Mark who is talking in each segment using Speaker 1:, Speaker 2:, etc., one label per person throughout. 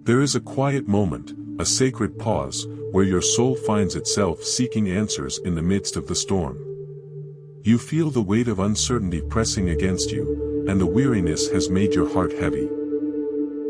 Speaker 1: There is a quiet moment, a sacred pause, where your soul finds itself seeking answers in the midst of the storm. You feel the weight of uncertainty pressing against you, and the weariness has made your heart heavy.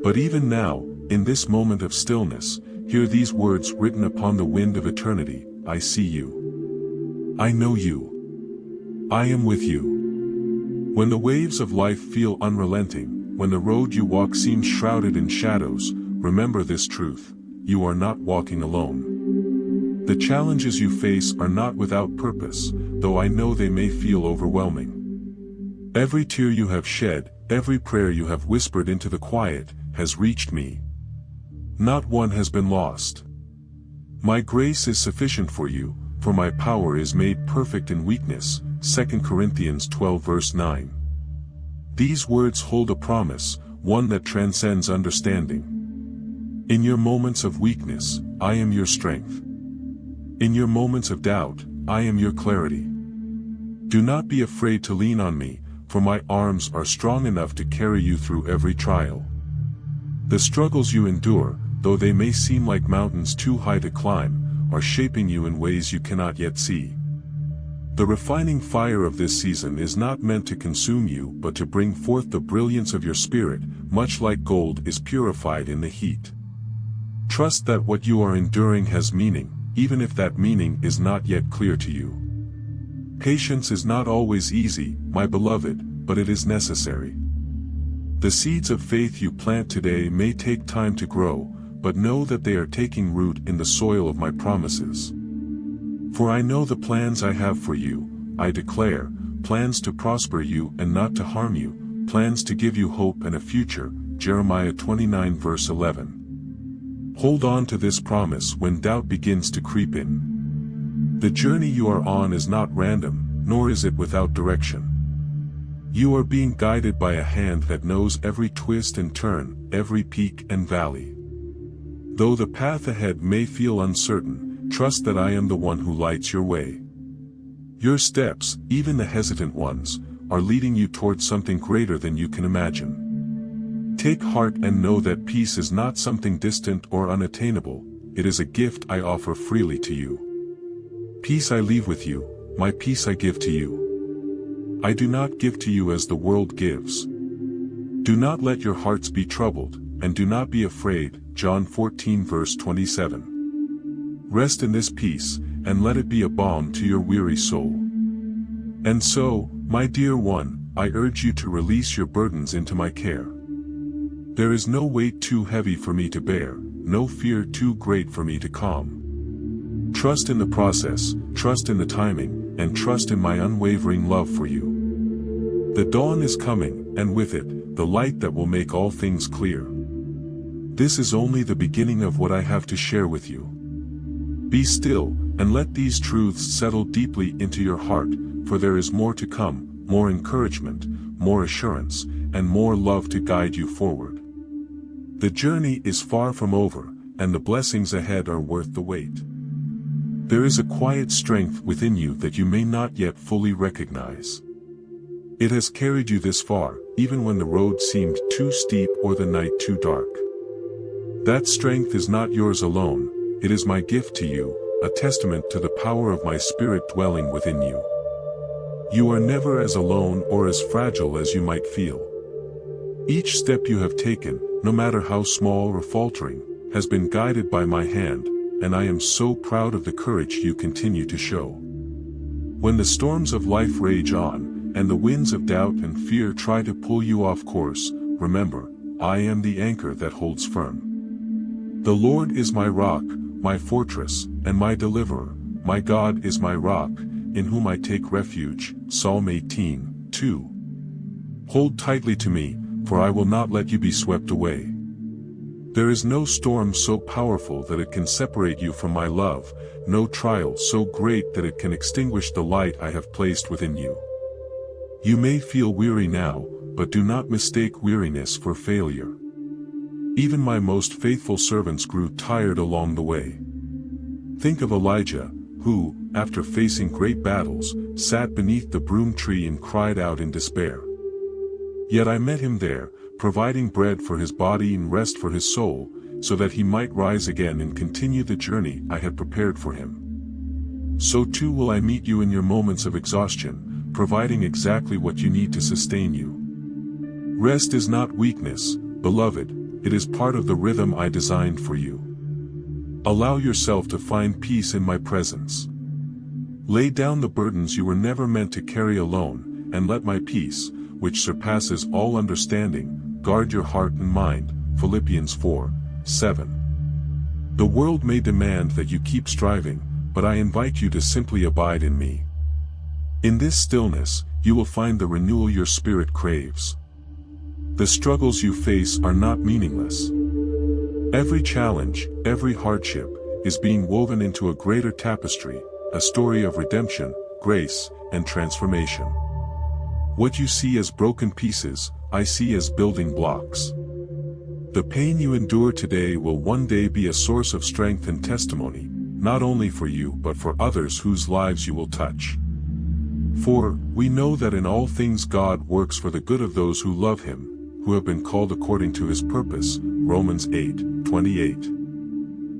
Speaker 1: But even now, in this moment of stillness, hear these words written upon the wind of eternity: I see you. I know you. I am with you. When the waves of life feel unrelenting, when the road you walk seems shrouded in shadows, remember this truth: you are not walking alone. The challenges you face are not without purpose, though I know they may feel overwhelming. Every tear you have shed, every prayer you have whispered into the quiet, has reached me. Not one has been lost. My grace is sufficient for you, for my power is made perfect in weakness. 2 Corinthians 12 verse 9. These words hold a promise, one that transcends understanding. In your moments of weakness, I am your strength. In your moments of doubt, I am your clarity. Do not be afraid to lean on me, for my arms are strong enough to carry you through every trial. The struggles you endure, though they may seem like mountains too high to climb, are shaping you in ways you cannot yet see. The refining fire of this season is not meant to consume you but to bring forth the brilliance of your spirit, much like gold is purified in the heat. Trust that what you are enduring has meaning, even if that meaning is not yet clear to you. Patience is not always easy, my beloved, but it is necessary. The seeds of faith you plant today may take time to grow, but know that they are taking root in the soil of my promises. For I know the plans I have for you, I declare, plans to prosper you and not to harm you, plans to give you hope and a future. Jeremiah 29 verse 11. Hold on to this promise when doubt begins to creep in. The journey you are on is not random, nor is it without direction. You are being guided by a hand that knows every twist and turn, every peak and valley. Though the path ahead may feel uncertain, trust that I am the one who lights your way. Your steps, even the hesitant ones, are leading you towards something greater than you can imagine. Take heart and know that peace is not something distant or unattainable, it is a gift I offer freely to you. Peace I leave with you, my peace I give to you. I do not give to you as the world gives. Do not let your hearts be troubled, and do not be afraid. John 14 verse 27. Rest in this peace, and let it be a balm to your weary soul. And so, my dear one, I urge you to release your burdens into my care. There is no weight too heavy for me to bear, no fear too great for me to calm. Trust in the process, trust in the timing, and trust in my unwavering love for you. The dawn is coming, and with it, the light that will make all things clear. This is only the beginning of what I have to share with you. Be still, and let these truths settle deeply into your heart, for there is more to come, more encouragement, more assurance, and more love to guide you forward. The journey is far from over, and the blessings ahead are worth the wait. There is a quiet strength within you that you may not yet fully recognize. It has carried you this far, even when the road seemed too steep or the night too dark. That strength is not yours alone, it is my gift to you, a testament to the power of my Spirit dwelling within you. You are never as alone or as fragile as you might feel. Each step you have taken, no matter how small or faltering, has been guided by my hand, and I am so proud of the courage you continue to show. When the storms of life rage on, and the winds of doubt and fear try to pull you off course, remember, I am the anchor that holds firm. The Lord is my rock, my fortress, and my deliverer, my God is my rock, in whom I take refuge. Psalm 18:2. Hold tightly to me, for I will not let you be swept away. There is no storm so powerful that it can separate you from my love, no trial so great that it can extinguish the light I have placed within you. You may feel weary now, but do not mistake weariness for failure. Even my most faithful servants grew tired along the way. Think of Elijah, who, after facing great battles, sat beneath the broom tree and cried out in despair. Yet I met him there, providing bread for his body and rest for his soul. so that he might rise again and continue the journey I had prepared for him. So too will I meet you in your moments of exhaustion, providing exactly what you need to sustain you. Rest is not weakness, beloved, it is part of the rhythm I designed for you. Allow yourself to find peace in my presence. Lay down the burdens you were never meant to carry alone, and let my peace, which surpasses all understanding, guard your heart and mind. Philippians 4:7. The world may demand that you keep striving, but I invite you to simply abide in me. In this stillness, you will find the renewal your spirit craves. The struggles you face are not meaningless. Every challenge, every hardship, is being woven into a greater tapestry, a story of redemption, grace, and transformation. What you see as broken pieces, I see as building blocks. The pain you endure today will one day be a source of strength and testimony, not only for you but for others whose lives you will touch. For we know that in all things God works for the good of those who love him, who have been called according to his purpose. Romans 8:28.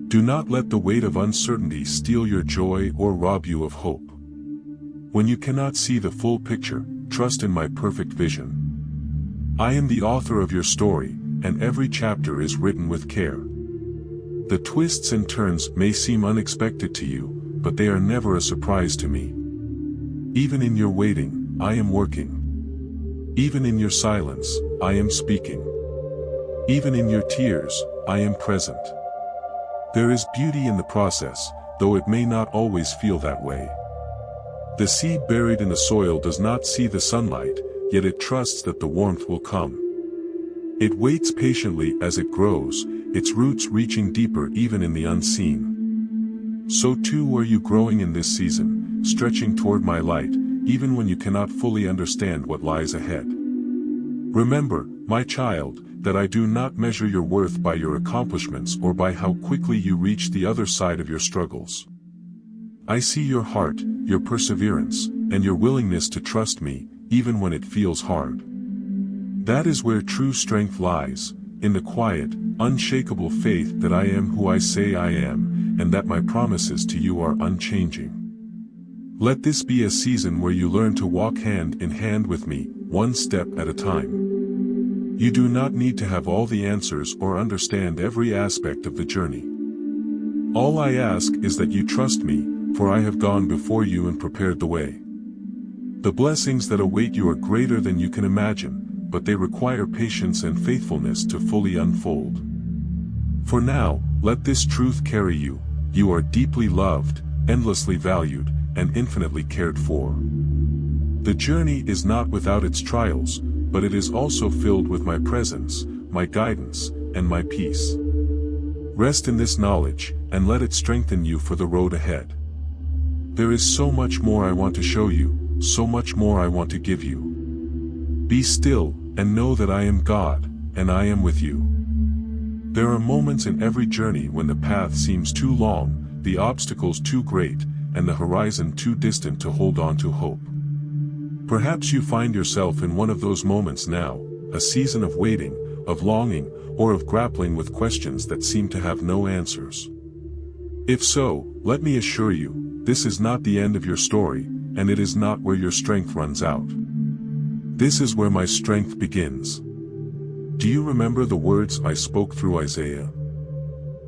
Speaker 1: Do not let the weight of uncertainty steal your joy or rob you of hope. When you cannot see the full picture, trust in my perfect vision. I am the author of your story, and every chapter is written with care. The twists and turns may seem unexpected to you, but they are never a surprise to me. Even in your waiting, I am working. Even in your silence, I am speaking. Even in your tears, I am present. There is beauty in the process, though it may not always feel that way. The seed buried in the soil does not see the sunlight, yet it trusts that the warmth will come. It waits patiently as it grows, its roots reaching deeper even in the unseen. So too are you growing in this season, stretching toward my light, even when you cannot fully understand what lies ahead. Remember, my child, that I do not measure your worth by your accomplishments or by how quickly you reach the other side of your struggles. I see your heart, your perseverance, and your willingness to trust me, even when it feels hard. That is where true strength lies, in the quiet, unshakable faith that I am who I say I am, and that my promises to you are unchanging. Let this be a season where you learn to walk hand in hand with me, one step at a time. You do not need to have all the answers or understand every aspect of the journey. All I ask is that you trust me, for I have gone before you and prepared the way. The blessings that await you are greater than you can imagine, but they require patience and faithfulness to fully unfold. For now, let this truth carry you: you are deeply loved, endlessly valued, and infinitely cared for. The journey is not without its trials, but it is also filled with my presence, my guidance, and my peace. Rest in this knowledge, and let it strengthen you for the road ahead. There is so much more I want to show you, so much more I want to give you. Be still, and know that I am God, and I am with you. There are moments in every journey when the path seems too long, the obstacles too great, and the horizon too distant to hold on to hope. Perhaps you find yourself in one of those moments now, a season of waiting, of longing, or of grappling with questions that seem to have no answers. If so, let me assure you, this is not the end of your story, and it is not where your strength runs out. This is where my strength begins. Do you remember the words I spoke through Isaiah?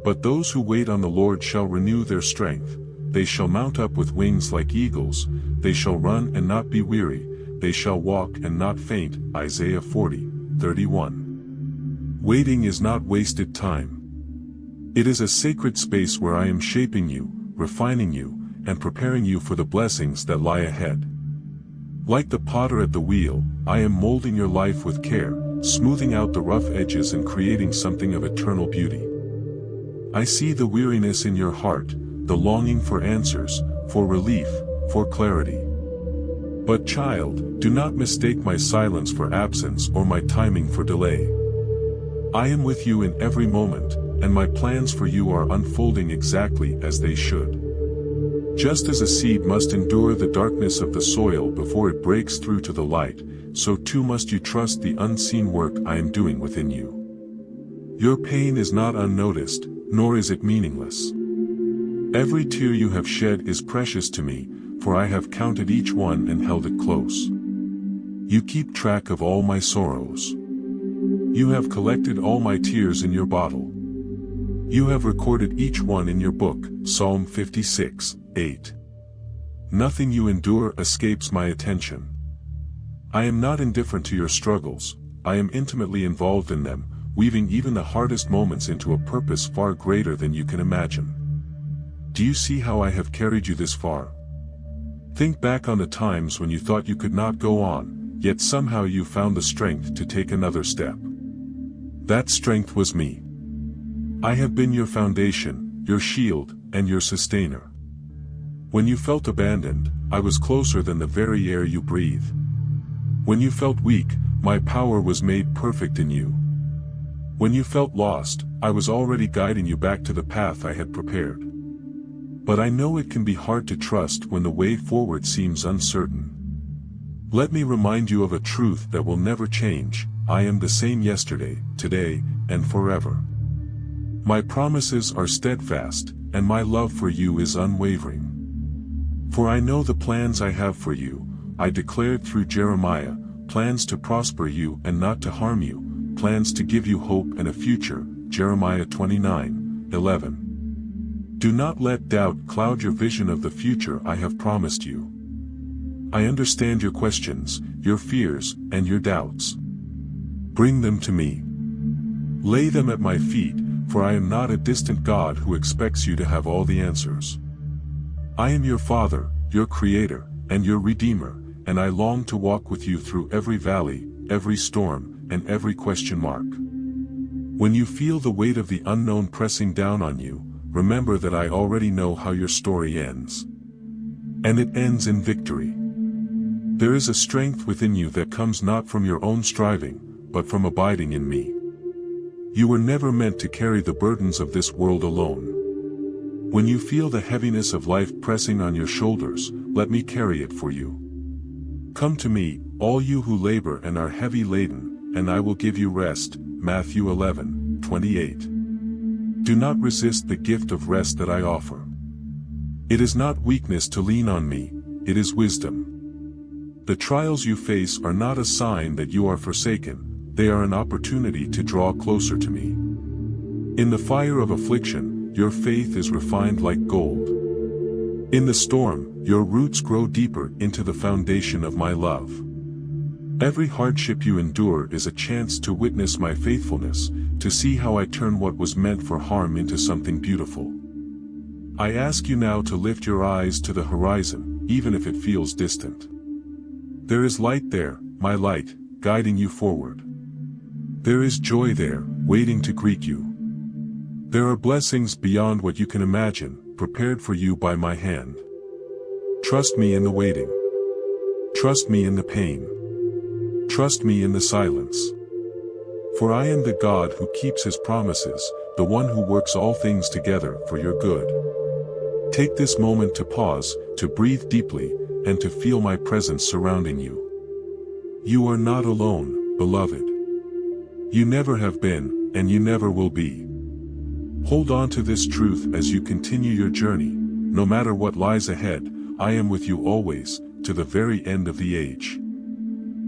Speaker 1: But those who wait on the Lord shall renew their strength. They shall mount up with wings like eagles, they shall run and not be weary, they shall walk and not faint. Isaiah 40:31. Waiting is not wasted time. It is a sacred space where I am shaping you, refining you, and preparing you for the blessings that lie ahead. Like the potter at the wheel, I am molding your life with care, smoothing out the rough edges and creating something of eternal beauty. I see the weariness in your heart, the longing for answers, for relief, for clarity. But child, do not mistake my silence for absence or my timing for delay. I am with you in every moment, and my plans for you are unfolding exactly as they should. Just as a seed must endure the darkness of the soil before it breaks through to the light, so too must you trust the unseen work I am doing within you. Your pain is not unnoticed, nor is it meaningless. Every tear you have shed is precious to me, for I have counted each one and held it close. You keep track of all my sorrows. You have collected all my tears in your bottle. You have recorded each one in your book, Psalm 56:8. Nothing you endure escapes my attention. I am not indifferent to your struggles, I am intimately involved in them, weaving even the hardest moments into a purpose far greater than you can imagine. Do you see how I have carried you this far? Think back on the times when you thought you could not go on, yet somehow you found the strength to take another step. That strength was me. I have been your foundation, your shield, and your sustainer. When you felt abandoned, I was closer than the very air you breathe. When you felt weak, my power was made perfect in you. When you felt lost, I was already guiding you back to the path I had prepared. But I know it can be hard to trust when the way forward seems uncertain. Let me remind you of a truth that will never change: I am the same yesterday, today, and forever. My promises are steadfast, and my love for you is unwavering. For I know the plans I have for you, I declared through Jeremiah, plans to prosper you and not to harm you, plans to give you hope and a future, Jeremiah 29:11. Do not let doubt cloud your vision of the future I have promised you. I understand your questions, your fears, and your doubts. Bring them to me. Lay them at my feet, for I am not a distant God who expects you to have all the answers. I am your Father, your Creator, and your Redeemer, and I long to walk with you through every valley, every storm, and every question mark. When you feel the weight of the unknown pressing down on you, remember that I already know how your story ends. And it ends in victory. There is a strength within you that comes not from your own striving, but from abiding in me. You were never meant to carry the burdens of this world alone. When you feel the heaviness of life pressing on your shoulders, let me carry it for you. Come to me, all you who labor and are heavy laden, and I will give you rest, Matthew 11:28. Do not resist the gift of rest that I offer. It is not weakness to lean on me, it is wisdom. The trials you face are not a sign that you are forsaken, they are an opportunity to draw closer to me. In the fire of affliction, your faith is refined like gold. In the storm, your roots grow deeper into the foundation of my love. Every hardship you endure is a chance to witness my faithfulness, to see how I turn what was meant for harm into something beautiful. I ask you now to lift your eyes to the horizon, even if it feels distant. There is light there, my light, guiding you forward. There is joy there, waiting to greet you. There are blessings beyond what you can imagine, prepared for you by my hand. Trust me in the waiting. Trust me in the pain. Trust me in the silence. For I am the God who keeps his promises, the one who works all things together for your good. Take this moment to pause, to breathe deeply, and to feel my presence surrounding you. You are not alone, beloved. You never have been, and you never will be. Hold on to this truth as you continue your journey. No matter what lies ahead, I am with you always, to the very end of the age.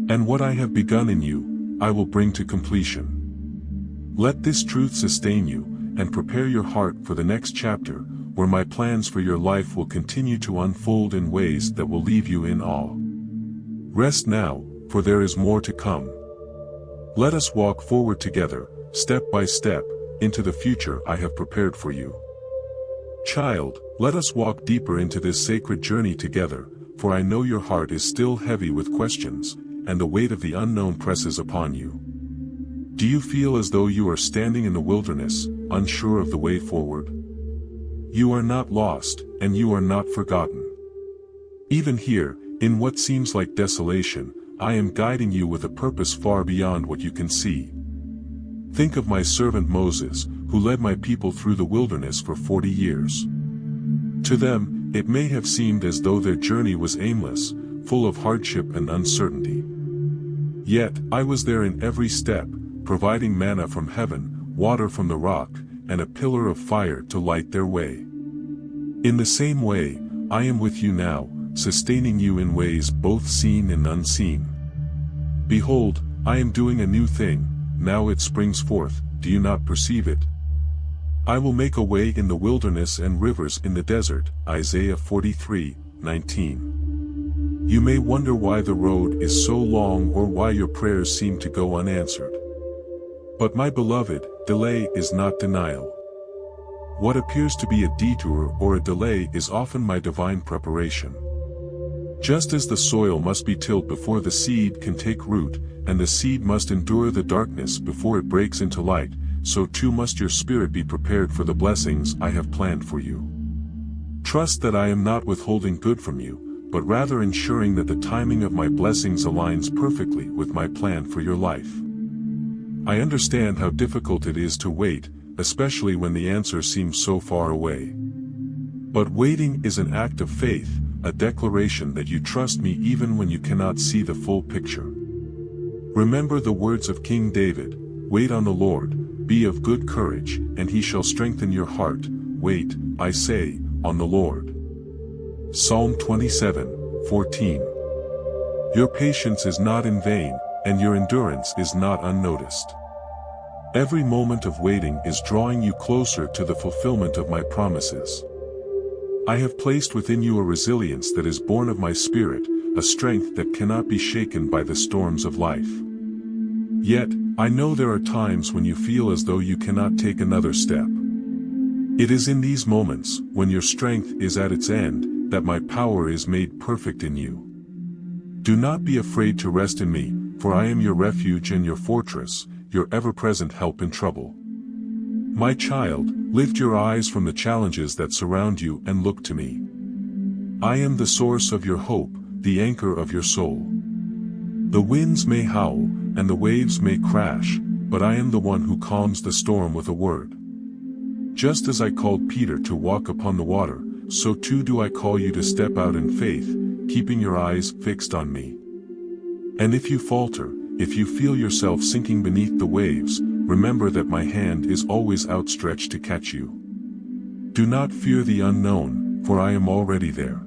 Speaker 1: And what I have begun in you, I will bring to completion. Let this truth sustain you, and prepare your heart for the next chapter, where my plans for your life will continue to unfold in ways that will leave you in awe. Rest now, for there is more to come. Let us walk forward together, step by step, into the future I have prepared for you. Child, let us walk deeper into this sacred journey together, for I know your heart is still heavy with questions, and the weight of the unknown presses upon you. Do you feel as though you are standing in the wilderness, unsure of the way forward? You are not lost, and you are not forgotten. Even here, in what seems like desolation, I am guiding you with a purpose far beyond what you can see. Think of my servant Moses, who led my people through the wilderness for 40 years. To them, it may have seemed as though their journey was aimless, full of hardship and uncertainty. Yet, I was there in every step, providing manna from heaven, water from the rock, and a pillar of fire to light their way. In the same way, I am with you now, sustaining you in ways both seen and unseen. Behold, I am doing a new thing, now it springs forth, do you not perceive it? I will make a way in the wilderness and rivers in the desert, Isaiah 43:19. You may wonder why the road is so long or why your prayers seem to go unanswered. But my beloved, delay is not denial. What appears to be a detour or a delay is often my divine preparation. Just as the soil must be tilled before the seed can take root, and the seed must endure the darkness before it breaks into light, so too must your spirit be prepared for the blessings I have planned for you. Trust that I am not withholding good from you, but rather ensuring that the timing of my blessings aligns perfectly with my plan for your life. I understand how difficult it is to wait, especially when the answer seems so far away. But waiting is an act of faith, a declaration that you trust me even when you cannot see the full picture. Remember the words of King David, "Wait on the Lord, be of good courage, and he shall strengthen your heart. Wait, I say, on the Lord." Psalm 27:14. Your patience is not in vain, and your endurance is not unnoticed. Every moment of waiting is drawing you closer to the fulfillment of my promises. I have placed within you a resilience that is born of my spirit, a strength that cannot be shaken by the storms of life. Yet, I know there are times when you feel as though you cannot take another step. It is in these moments, when your strength is at its end, that my power is made perfect in you. Do not be afraid to rest in me, for I am your refuge and your fortress, your ever-present help in trouble. My child, lift your eyes from the challenges that surround you and look to me. I am the source of your hope, the anchor of your soul. The winds may howl, and the waves may crash, but I am the one who calms the storm with a word. Just as I called Peter to walk upon the water, so too do I call you to step out in faith, keeping your eyes fixed on me. And if you falter, if you feel yourself sinking beneath the waves, remember that my hand is always outstretched to catch you. Do not fear the unknown, for I am already there.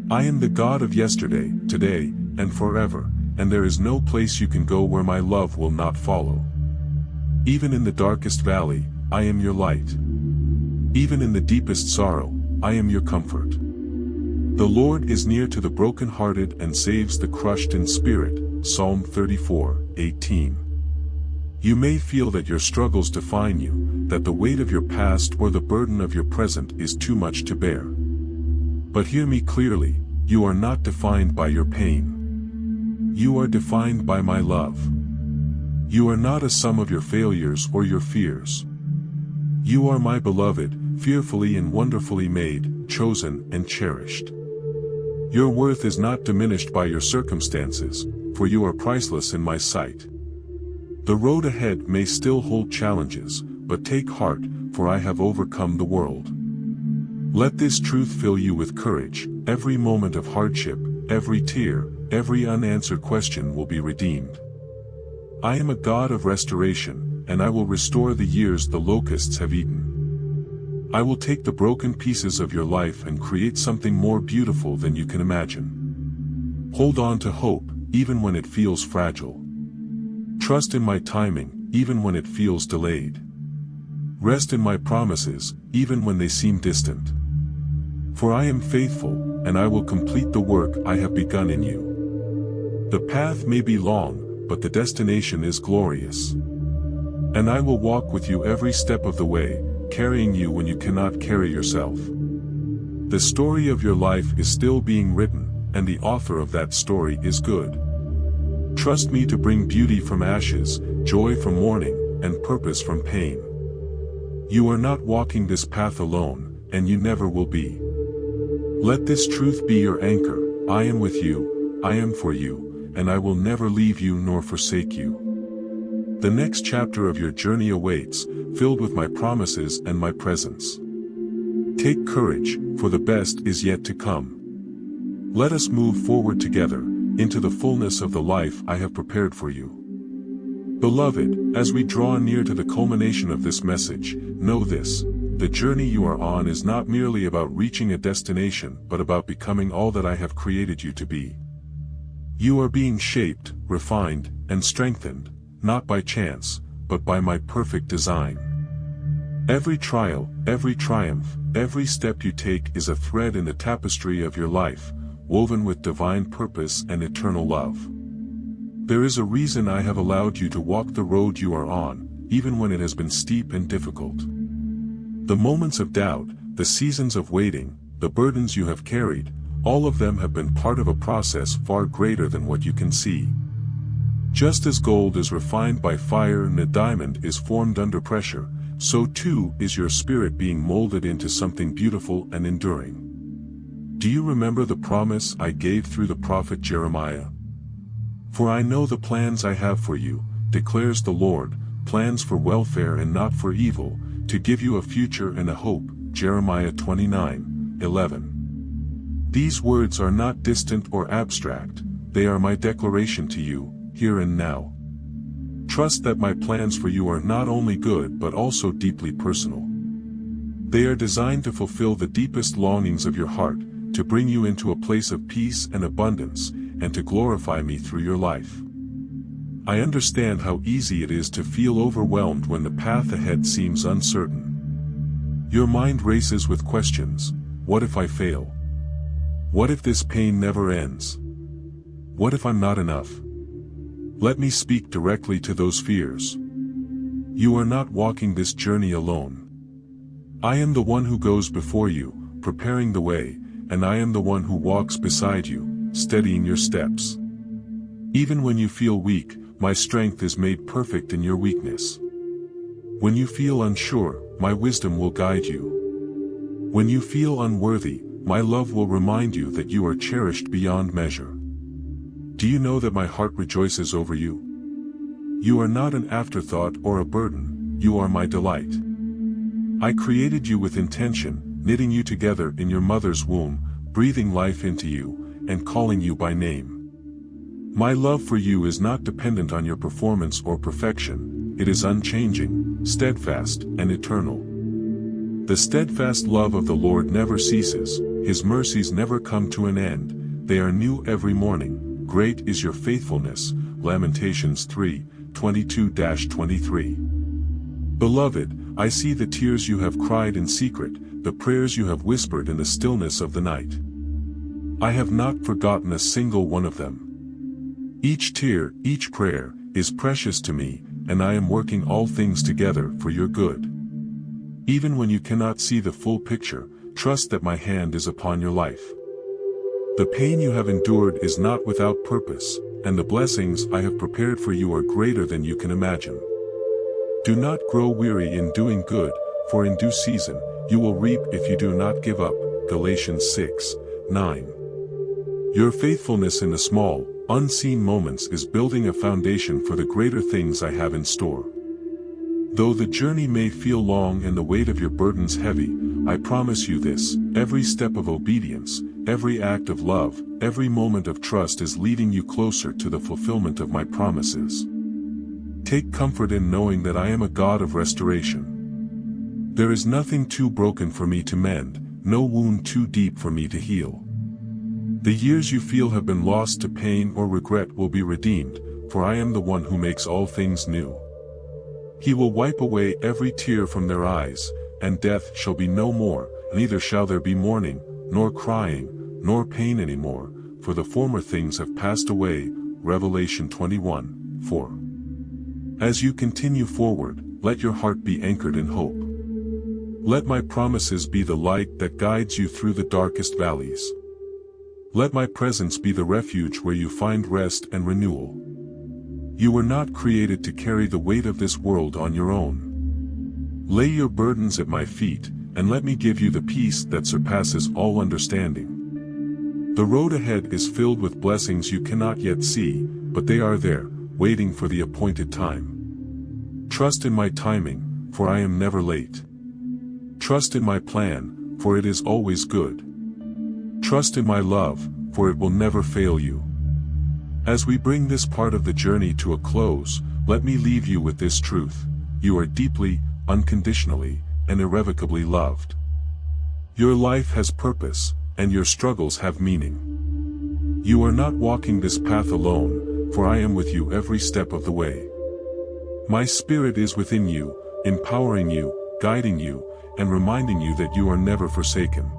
Speaker 1: I am the God of yesterday, today, and forever, and there is no place you can go where my love will not follow. Even in the darkest valley, I am your light. Even in the deepest sorrow, I am your comfort. The Lord is near to the brokenhearted and saves the crushed in spirit, Psalm 34:18. You may feel that your struggles define you, that the weight of your past or the burden of your present is too much to bear. But hear me clearly, you are not defined by your pain. You are defined by my love. You are not a sum of your failures or your fears. You are my beloved, fearfully and wonderfully made, chosen and cherished. Your worth is not diminished by your circumstances, for you are priceless in my sight. The road ahead may still hold challenges, but take heart, for I have overcome the world. Let this truth fill you with courage. Every moment of hardship, every tear, every unanswered question will be redeemed. I am a God of restoration, and I will restore the years the locusts have eaten. I will take the broken pieces of your life and create something more beautiful than you can imagine. Hold on to hope, even when it feels fragile. Trust in my timing, even when it feels delayed. Rest in my promises, even when they seem distant. For I am faithful, and I will complete the work I have begun in you. The path may be long, but the destination is glorious. And I will walk with you every step of the way, carrying you when you cannot carry yourself. The story of your life is still being written, and the author of that story is good. Trust me to bring beauty from ashes, joy from mourning, and purpose from pain. You are not walking this path alone, and you never will be. Let this truth be your anchor. I am with you, I am for you, and I will never leave you nor forsake you. The next chapter of your journey awaits, filled with my promises and my presence. Take courage, for the best is yet to come. Let us move forward together, into the fullness of the life I have prepared for you. Beloved, as we draw near to the culmination of this message, know this: the journey you are on is not merely about reaching a destination but about becoming all that I have created you to be. You are being shaped, refined, and strengthened, not by chance, but by my perfect design. Every trial, every triumph, every step you take is a thread in the tapestry of your life, woven with divine purpose and eternal love. There is a reason I have allowed you to walk the road you are on, even when it has been steep and difficult. The moments of doubt, the seasons of waiting, the burdens you have carried, all of them have been part of a process far greater than what you can see. Just as gold is refined by fire and a diamond is formed under pressure, so too is your spirit being molded into something beautiful and enduring. Do you remember the promise I gave through the prophet Jeremiah? For I know the plans I have for you, declares the Lord, plans for welfare and not for evil, to give you a future and a hope. Jeremiah 29:11. These words are not distant or abstract, they are my declaration to you, here and now. Trust that my plans for you are not only good but also deeply personal. They are designed to fulfill the deepest longings of your heart, to bring you into a place of peace and abundance, and to glorify me through your life. I understand how easy it is to feel overwhelmed when the path ahead seems uncertain. Your mind races with questions: what if I fail? What if this pain never ends? What if I'm not enough? Let me speak directly to those fears. You are not walking this journey alone. I am the one who goes before you, preparing the way, and I am the one who walks beside you, steadying your steps. Even when you feel weak, my strength is made perfect in your weakness. When you feel unsure, my wisdom will guide you. When you feel unworthy, my love will remind you that you are cherished beyond measure. Do you know that my heart rejoices over you? You are not an afterthought or a burden, you are my delight. I created you with intention, knitting you together in your mother's womb, breathing life into you, and calling you by name. My love for you is not dependent on your performance or perfection, it is unchanging, steadfast, and eternal. The steadfast love of the Lord never ceases, His mercies never come to an end, they are new every morning, great is your faithfulness. Lamentations 3:22-23. Beloved, I see the tears you have cried in secret, the prayers you have whispered in the stillness of the night. I have not forgotten a single one of them. Each tear, each prayer, is precious to me, and I am working all things together for your good. Even when you cannot see the full picture, trust that my hand is upon your life. The pain you have endured is not without purpose, and the blessings I have prepared for you are greater than you can imagine. Do not grow weary in doing good, for in due season, you will reap if you do not give up. Galatians 6:9. Your faithfulness in the small, unseen moments is building a foundation for the greater things I have in store. Though the journey may feel long and the weight of your burdens heavy, I promise you this: every step of obedience, every act of love, every moment of trust is leading you closer to the fulfillment of my promises. Take comfort in knowing that I am a God of restoration. There is nothing too broken for me to mend, no wound too deep for me to heal. The years you feel have been lost to pain or regret will be redeemed, for I am the one who makes all things new. He will wipe away every tear from their eyes, and death shall be no more, neither shall there be mourning, nor crying, nor pain anymore, for the former things have passed away. Revelation 21:4. As you continue forward, let your heart be anchored in hope. Let my promises be the light that guides you through the darkest valleys. Let my presence be the refuge where you find rest and renewal. You were not created to carry the weight of this world on your own. Lay your burdens at my feet, and let me give you the peace that surpasses all understanding. The road ahead is filled with blessings you cannot yet see, but they are there, waiting for the appointed time. Trust in my timing, for I am never late. Trust in my plan, for it is always good. Trust in my love, for it will never fail you. As we bring this part of the journey to a close, let me leave you with this truth: you are deeply, unconditionally, and irrevocably loved. Your life has purpose, and your struggles have meaning. You are not walking this path alone, for I am with you every step of the way. My spirit is within you, empowering you, guiding you, and reminding you that you are never forsaken.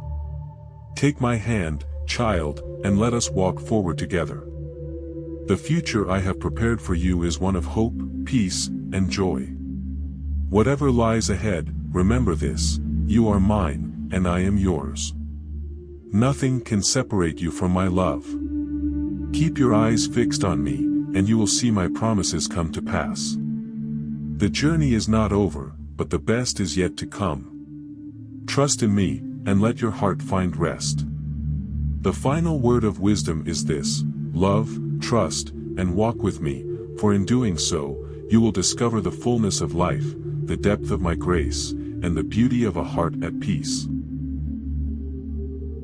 Speaker 1: Take my hand, child, and let us walk forward together. The future I have prepared for you is one of hope, peace, and joy. Whatever lies ahead, remember this: you are mine, and I am yours. Nothing can separate you from my love. Keep your eyes fixed on me, and you will see my promises come to pass. The journey is not over, but the best is yet to come. Trust in me, and let your heart find rest. The final word of wisdom is this: love, trust, and walk with me, for in doing so, you will discover the fullness of life, the depth of my grace, and the beauty of a heart at peace.